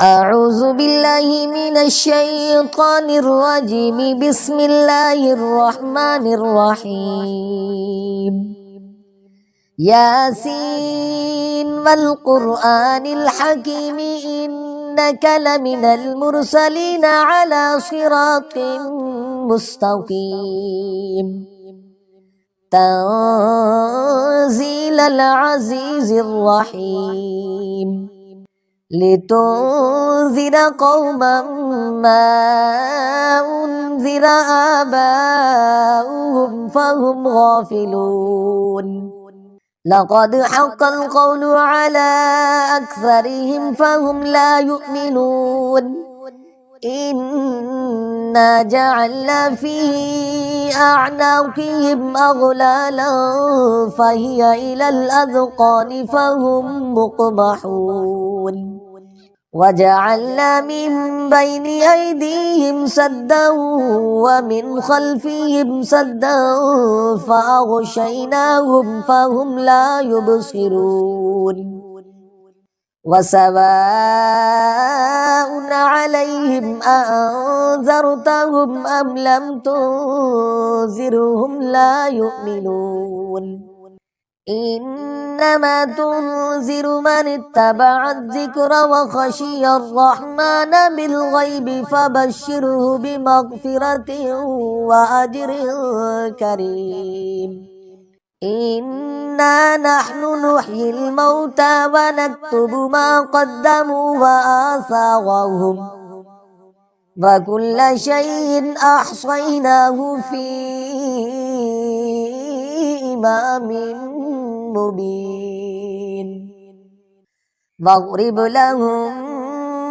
أعوذ بالله من الشيطان الرجيم. بسم الله الرحمن الرحيم. ياسين والقرآن الحكيم إنك لمن المرسلين على صراط مستقيم. تنزيل العزيز الرحيم. لتنذر قوما ما أنذر آباؤهم فهم غافلون. لقد حق القول على أكثرهم فهم لا يؤمنون. إنا جعلنا في أعناقهم أغلالا فهي إلى الأذقان فهم مقمحون. وجعلنا من بين أيديهم سدا ومن خلفهم سدا فأغشيناهم فهم لا يبصرون. وسواء عليهم أأنذرتهم أم لم تنذرهم لا يؤمنون. إنما تنذر من اتبع الذكر وخشي الرحمن بالغيب فبشره بمغفرة وأجر كريم. إنا نحن نحيي الموتى ونكتب ما قدموا وآثارهم وكل شيء أحصيناه في إمام مبين. واضرب لهم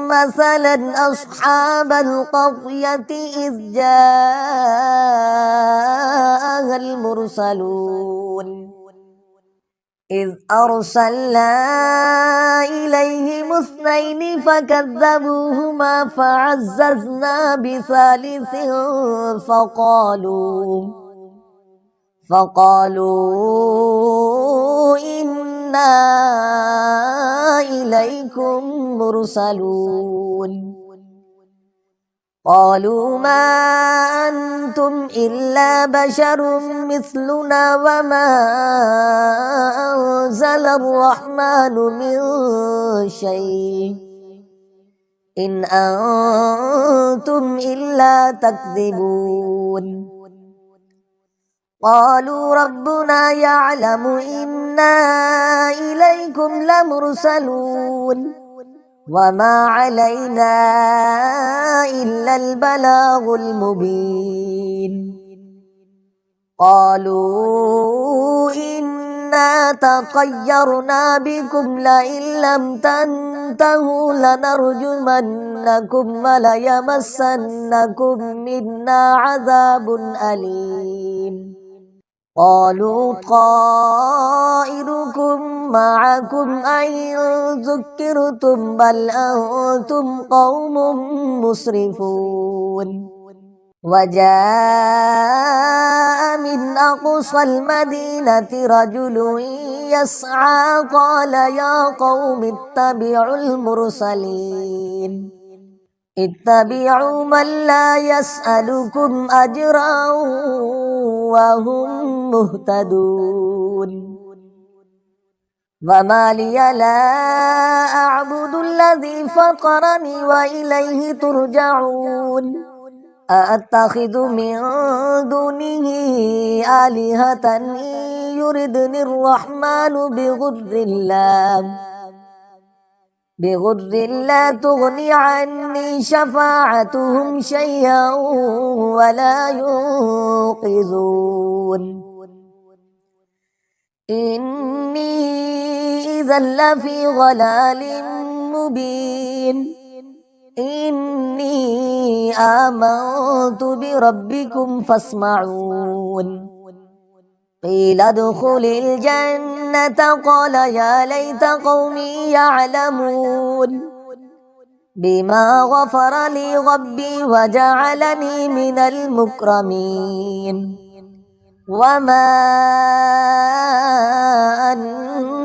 مثلا أصحاب القرية إذ جاءها المرسلون إذ أرسلنا إليهم اثنين فكذبوهما فعززنا بثالث فقالوا إنا إليكم مرسلون. قالوا ما أنتم إلا بشر مثلنا وما أنزل الرحمن من شيء إن أنتم إلا تكذبون. قالوا ربنا يعلم إنا إليكم لمرسلون وما علينا إلا البلاغ المبين. قالوا إنا تطيرنا بكم لئن لم تنتهوا لنرجمنكم وليمسنكم منا عذاب أليم. قالوا طائركم معكم أئن ذكرتم بل أنتم قوم مسرفون. وجاء من أقصى المدينة رجل يسعى قال يا قوم اتبعوا المرسلين اتبعوا من لا يسألكم أجرا وهم مهتدون. وما لي لا أعبد الذي فطرني وإليه ترجعون. أأتخذ من دونه آلهة إن يردني الرحمن بغر لا تغني عني شفاعتهم شيئا ولا ينقذون. إني إذا لفي ضلال مبين. إني آمنت بربكم فاسمعون. قيل ادخل الجنة قال يا ليت قومي يعلمون بما غفر لي ربي وجعلني من المكرمين. وما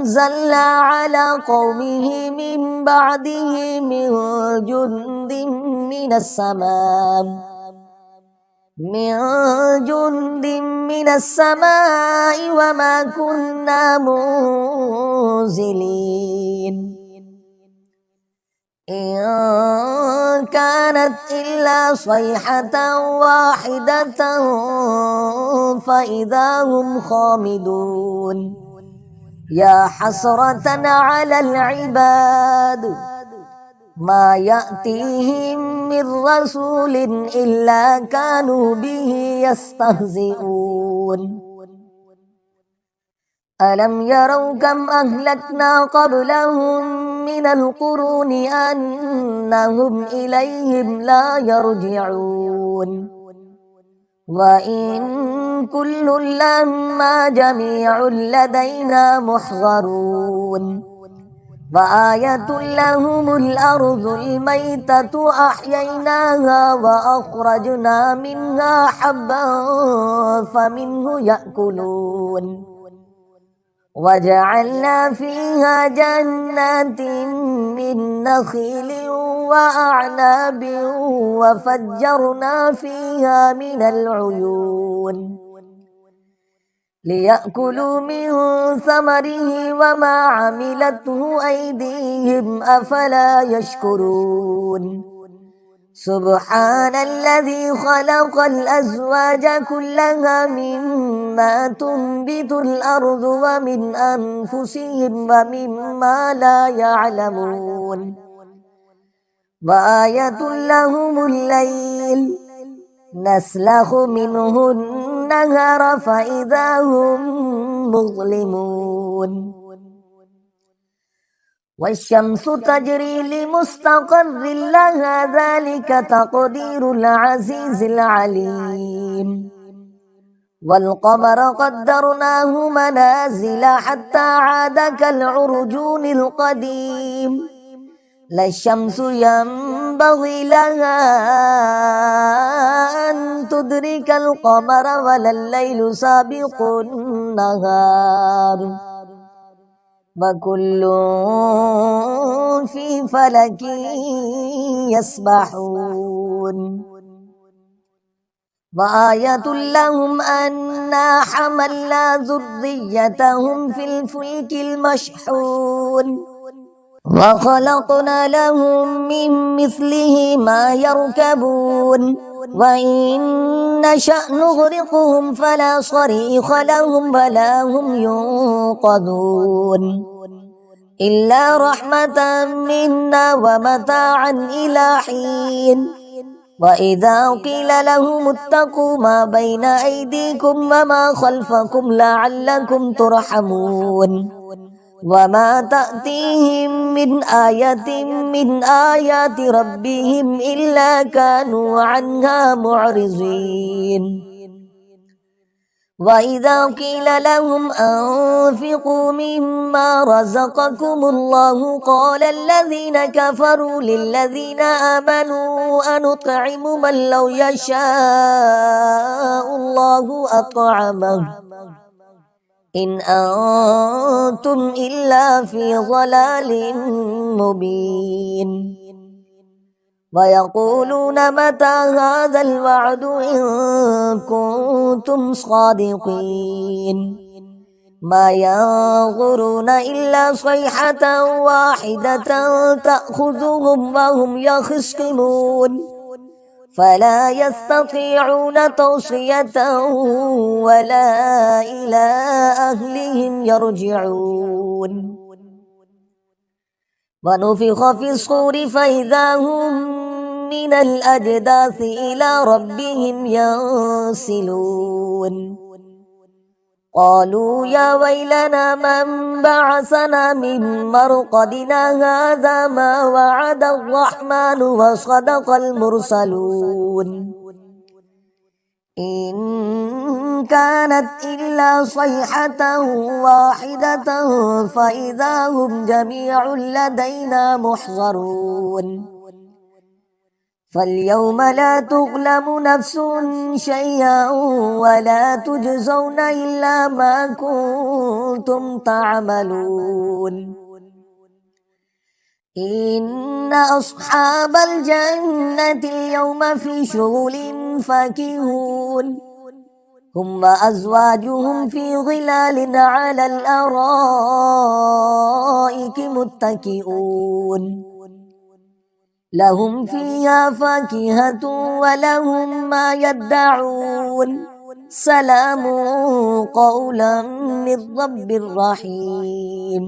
أنزلنا على قومه من بعده من جند من السماء وما كنا منزلين إن كانت إلا صيحة واحدة فإذا هم خامدون يا حسرة على العباد ما يأتيهم من رسول إلا كانوا به يستهزئون ألم يروا كم أهلكنا قبلهم من القرون أنهم إليهم لا يرجعون وإن كل لما جميع لدينا محضرون وآية لهم الأرض الميتة أحييناها وأخرجنا منها حبا فمنه يأكلون وجعلنا فيها جنات من نخيل وأعناب وفجرنا فيها من العيون ليأكلوا من ثمره وما عملته أيديهم أفلا يشكرون سبحان الذي خلق الأزواج كلها مما تنبت الأرض ومن أنفسهم ومما لا يعلمون وآية لهم الليل نسلخ منه النهر فإذا هم مظلمون والشمس تجري لمستقر لها ذلك تقدير العزيز العليم والقمر قدرناه منازل حتى عاد كالعرجون القديم لا الشمس ينبغي لها أن تدرك القمر ولا الليل سابق النهار وكل في فلك يسبحون وآية لهم أنا حملنا ذريتهم في الفلك المشحون وخلقنا لهم من مثله ما يركبون وإن نشأ نغرقهم فلا صريخ لهم ولا هم ينقذون إلا رحمة منا ومتاعا إلى حين وإذا قيل لهم اتقوا ما بين أيديكم وما خلفكم لعلكم ترحمون وما تأتيهم من آية من آيات ربهم إلا كانوا عنها معرضين وإذا قيل لهم أنفقوا مما رزقكم الله قال الذين كفروا للذين آمنوا أنطعم من لو يشاء الله أطعمه إن أنتم إلا في ضلال مبين ويقولون متى هذا الوعد إن كنتم صادقين ما ينظرون إلا صيحة واحدة تأخذهم وهم يخصمون فلا يستطيعون توصية ولا إلى أهلهم يرجعون ونفخ في الصور فإذا هم من الأجداث إلى ربهم ينسلون قالوا يا ويلنا من بعثنا من مرقدنا هذا ما وعد الرحمن وصدق المرسلون إن كانت إلا صيحة واحدة فإذا هم جميع لدينا محضرون فاليوم لا تظلم نفس شيئا ولا تجزون إلا ما كنتم تعملون إن أصحاب الجنة اليوم في شغل فاكهون هم وأزواجهم في ظلال على الأرائك متكئون لهم فيها فاكهة ولهم ما يدعون سلام قولا من رب رحيم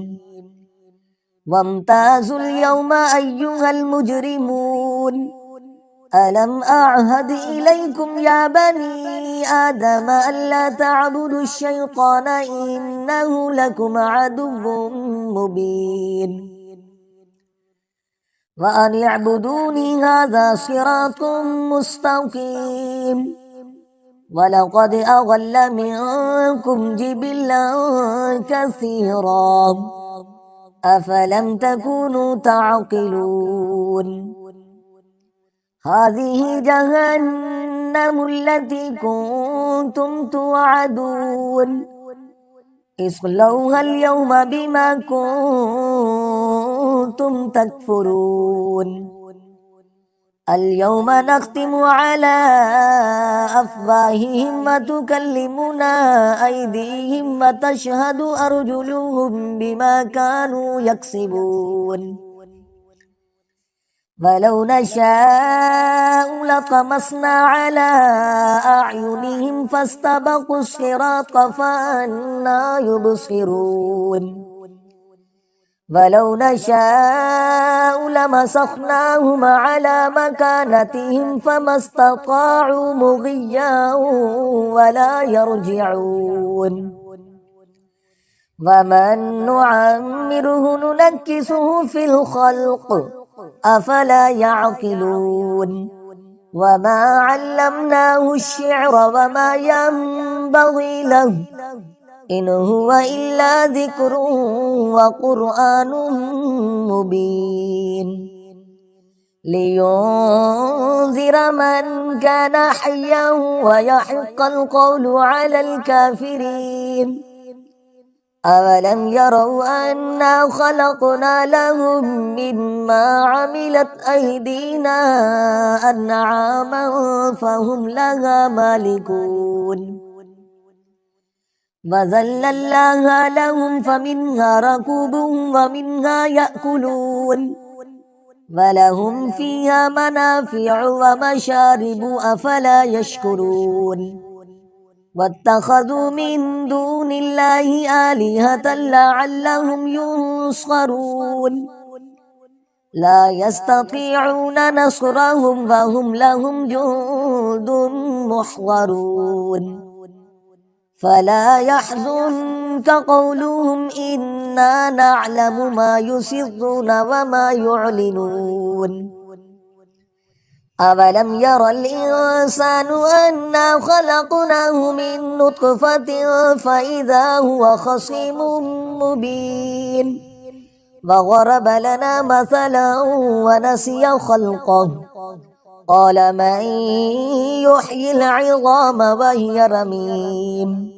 وامتازوا اليوم أيها المجرمون ألم أعهد إليكم يا بني آدم ألا تعبدوا الشيطان إنه لكم عدو مبين وأن اعبدوني هذا صراط مستقيم ولقد أضل منكم جبلا كثيرا أفلم تكونوا تعقلون هذه جهنم التي كنتم توعدون اصلوها اليوم بما كنتم تكفرون اليوم نختم على أفواههم وتكلمنا أيديهم وتشهد أرجلهم بما كانوا يكسبون ولو نشاء لطمسنا على أعينهم فاستبقوا الصراط فأنى يبصرون ولو نشاء لمسخناهم على مكانتهم فما استطاعوا مضيا ولا يرجعون ومن نعمره ننكسه في الخلق أفلا يعقلون وما علمناه الشعر وما ينبغي له إن هو إلا ذكر وقرآن مبين لينذر من كان حيا ويحق القول على الكافرين أولم يروا أنا خلقنا لهم مما عملت أيدينا أنعاما فهم لها مالكون وذللناها لهم فمنها ركوبهم ومنها يأكلون ولهم فيها منافع ومشارب أفلا يشكرون واتخذوا من دون الله آلهة لعلهم ينصرون لا يستطيعون نصرهم وهم لهم جند محضرون فلا يحزنك قولهم إنا نعلم ما يسرون وما يعلنون أولم ير الإنسان أنا خلقناه من نطفة فإذا هو خصيم مبين وضرب لنا مثلا ونسي خلقه قال من يحيي العظام وهي رميم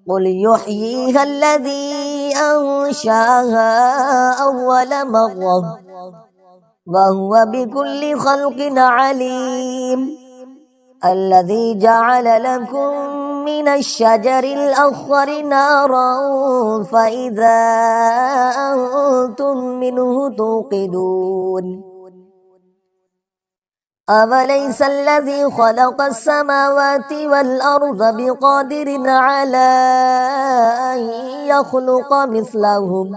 قل يحييها الذي أنشأها أول مرة وهو بكل خلق عليم الذي جعل لكم من الشجر الأخضر نارا فإذا أنتم منه توقدون أوليس الذي خلق السماوات والأرض بقادر على أن يخلق مثلهم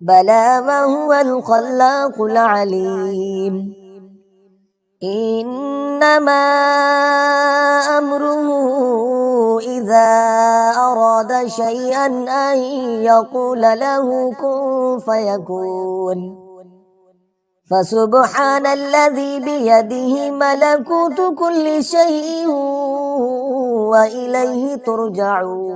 بلى وهو الخلاق العليم إنما أمره إذا أراد شيئا أن يقول له كن فيكون فسبحان الذي بيده ملكوت كل شيء وإليه ترجعون